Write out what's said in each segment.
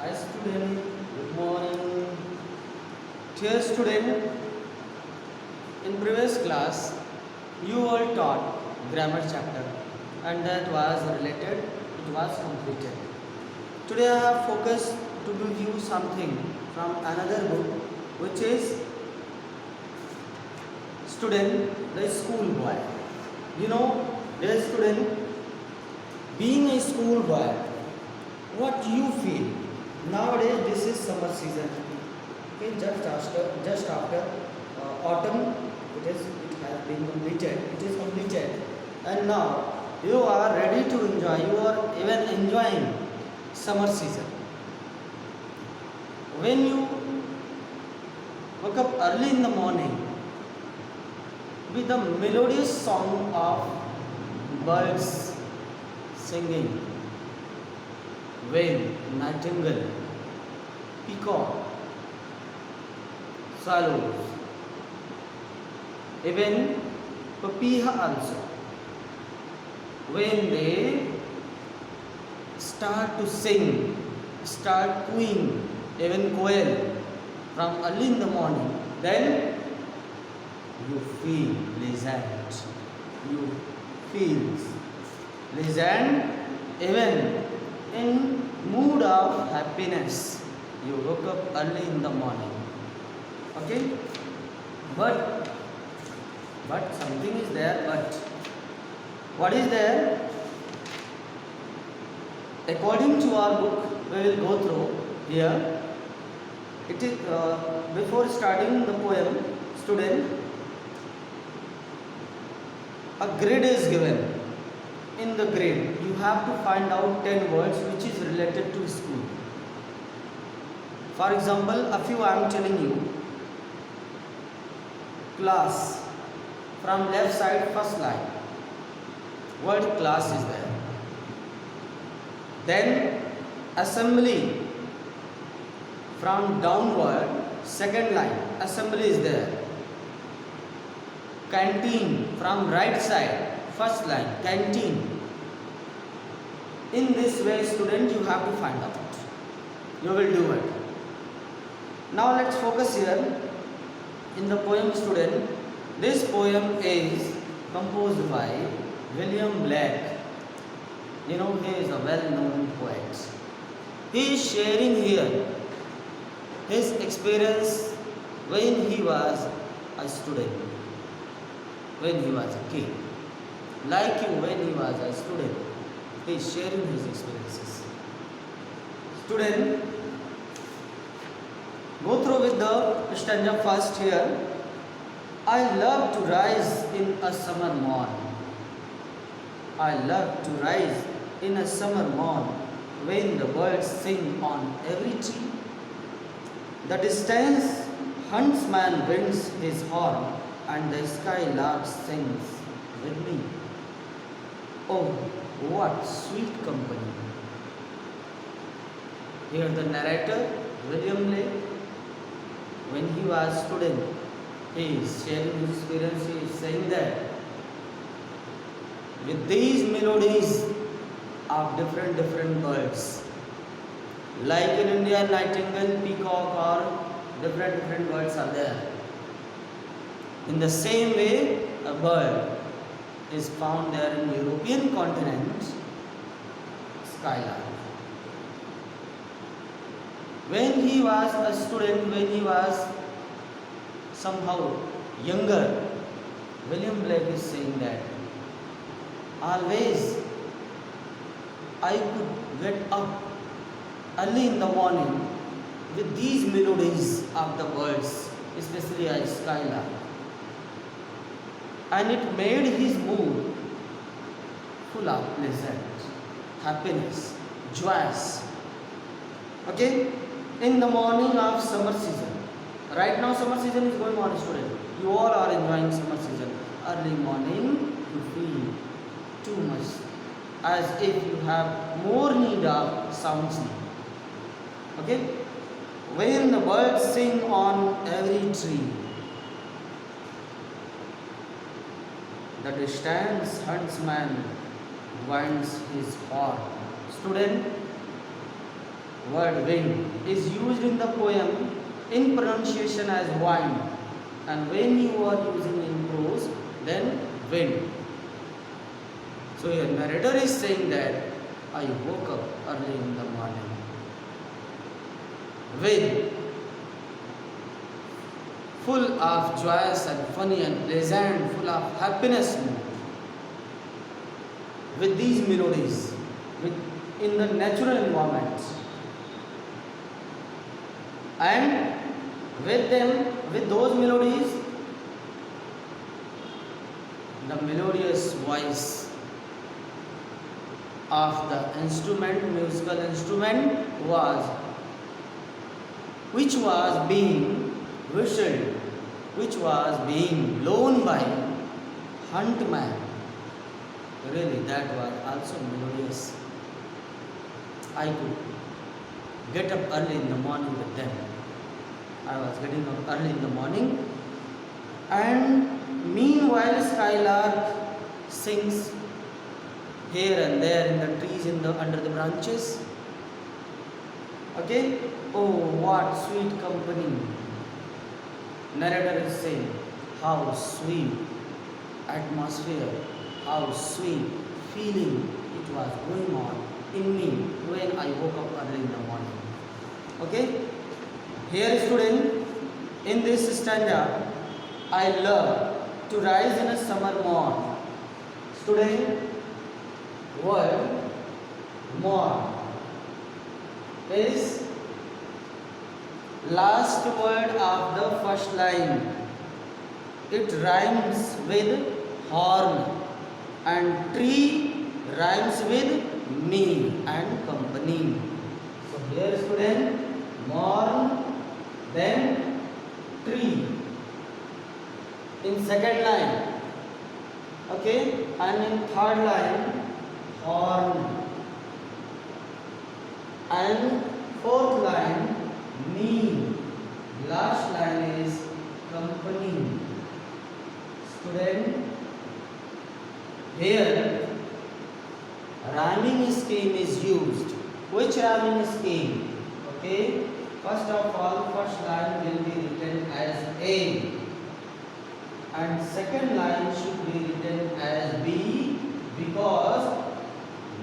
Hi student, good morning. Dear student, in previous class you all taught grammar chapter and that was related, it was completed. Today I have focused to give you something from another book which is student the school boy. You know, dear student, being a school boy, what you feel nowadays? This is summer season. Okay, just after autumn, it has been completed. It is completed, and now you are ready to enjoy. You are even enjoying summer season. When you wake up early in the morning with the melodious song of birds singing, whale, nightingale, peacock, swallows, even papiha also. When they start to sing, start cooing, even quail from early in the morning, then you feel pleasant. You feel pleasant, even in mood of happiness. You woke up early in the morning. Okay, but something is there. But what is there? According to our book, we will go through here. It is before starting the poem, student, a grid is given. In the grid, you have to find out 10 words which is related to school. For example, a few I am telling you. Class, from left side, first line, word class is there. Then assembly, from downward, second line, assembly is there. Canteen, from right side, first line, canteen. In this way, student, you have to find out. You will do it. Now let's focus here in the poem, student. This poem is composed by William Blake. You know, he is a well-known poet. He is sharing here his experience when he was a student, when he was a kid. Like you, when he was a student, he is sharing his experiences. Student, go through with the stanza first here. I love to rise in a summer morn. I love to rise in a summer morn when the birds sing on every tree. The distant huntsman winds his horn and the skylark sings with me. Oh, what sweet company. Here the narrator, William Blake, when he was a student, he is sharing his experience. He is saying that with these melodies of different birds, like in India, nightingale, peacock, or different birds are there. In the same way, a bird is found there in European continent, skylark. When he was a student, when he was somehow younger, William Blake is saying that always I could get up early in the morning with these melodies of the birds, especially a skylark, and it made his mood full of pleasant, happiness, joyous. Okay, in the morning of summer season. Right now summer season is going on, student. You all are enjoying summer season. Early morning you feel too much, as if you have more need of sound sleep. Okay? When the birds sing on every tree, the distant huntsman winds his horn. Student, word wind is used in the poem in pronunciation as wind, and when you are using in prose, then wind. So your narrator is saying that I woke up early in the morning with full of joyous and funny and pleasant, full of happiness mood, with these melodies, with in the natural environment, and with them, with those melodies, the melodious voice of the instrument, musical instrument which was being whistled, which was being blown by huntman. Really, that was also melodious. I could get up early in the morning with them. I was getting up early in the morning, and meanwhile skylark sings here and there in the trees, under the branches. Okay? Oh, what sweet company. Narrator is saying, how sweet atmosphere, how sweet feeling it was going on in me when I woke up early in the morning. Okay? Here, student, in this stanza, I love to rise in a summer morn. Student, word morn is last word of the first line. It rhymes with horn, and tree rhymes with me and company. So here, student, morn, then tree. In second line, okay, and in third line, horn, and fourth line, me. Last line is company. Student, here rhyming scheme is used. Which rhyming scheme? Okay, first of all, first line will be written as A, and second line should be written as B, because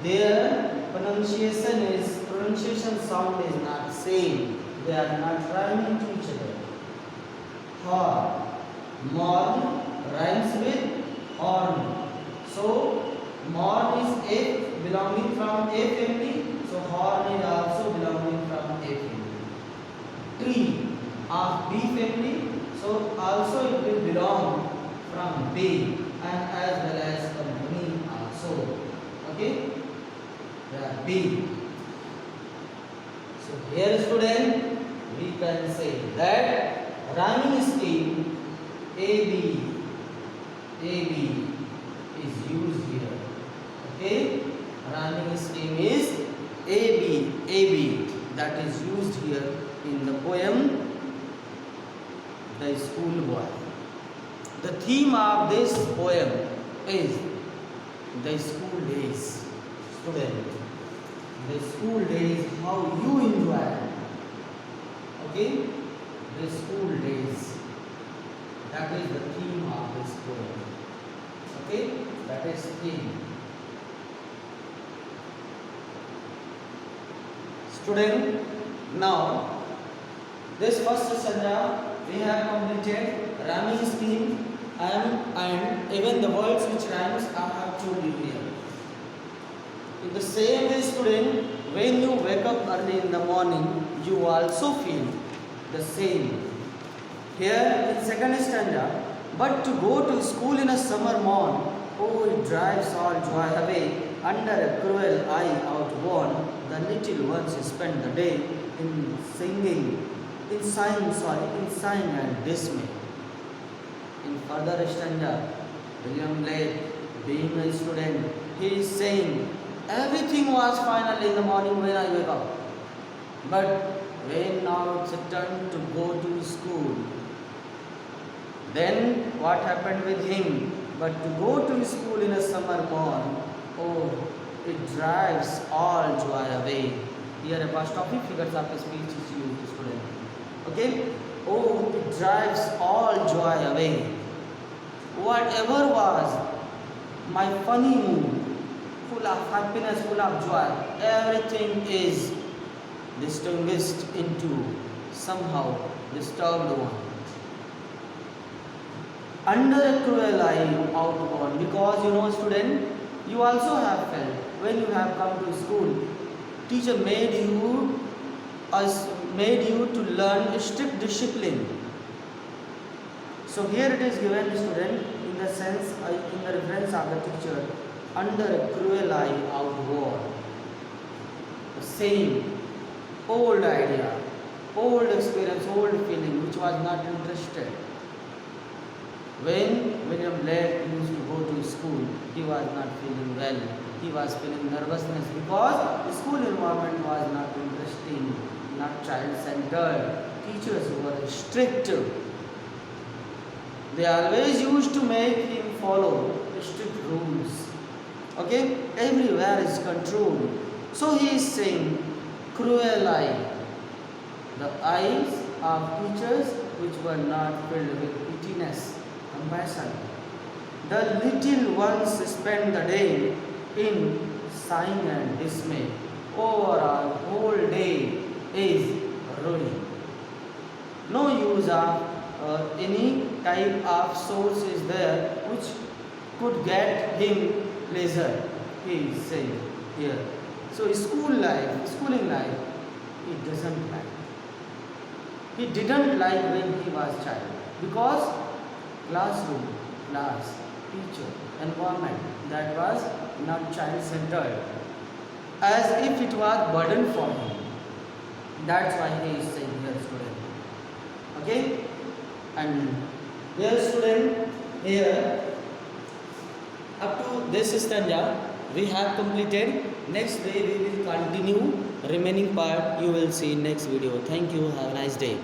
their pronunciation sound is not same. They are not rhyming to each other. Horn, morn rhymes with horn. So morn is A, belonging from A family. So horn is also belonging from A family. Tree of B family. So also it will belong from B, and as well as company also. Okay? Yeah, B. So here, student, we can say that rhyming scheme AB is used here. Okay? Rhyming scheme is AB that is used here in the poem The Schoolboy. The theme of this poem is the school days. Student, the school days, how you enjoy. Okay? The school days. That is the theme of this poem. Okay? That is theme. Student, now this first stanza we have completed rhyming scheme and even the words which rhymes I have told you here. In the same way, student, when you wake up early in the morning, you also feel the same. Here in second stanza, but to go to school in a summer morn, oh, it drives all joy away. Under a cruel eye outworn, the little ones spend the day in sighing and dismay. In further stanza, William Blake, being a student, he is saying, everything was final in the morning when I wake up. But when now it's a turn to go to school, then what happened with him? But to go to school in a summer morn, oh, it drives all joy away. Here apostrophe figures of speech is used, student. Okay. Oh, it drives all joy away. Whatever was my funny mood, full of happiness, full of joy, everything is distinguished into somehow disturbed one. Under a cruel eye outward, because you know, student, you also have felt when you have come to school, teacher made you to learn strict discipline. So here it is given, student, in the sense, in the reference of the teacher, under a cruel eye outward. The same old idea, old experience, old feeling, which was not interested. When William Blake used to go to school, he was not feeling well. He was feeling nervousness because the school environment was not interesting, not child-centered. Teachers were strict. They always used to make him follow strict rules. Okay? Everywhere is control. So he is saying, cruel eye. The eyes of teachers which were not filled with pitiness, compassion. The little ones spend the day in sighing and dismay. Overall, whole day is ruined. No use of any type of source is there which could get him pleasure, he is saying here. So schooling life, he doesn't like. He didn't like when he was child because classroom, class, teacher, environment, that was not child-centered, as if it was burden for him. That's why he is saying here, student. Okay? And here, student, here, up to this stanza, we have completed. Next day we will continue remaining part. You will see in next video. Thank you. Have a nice day.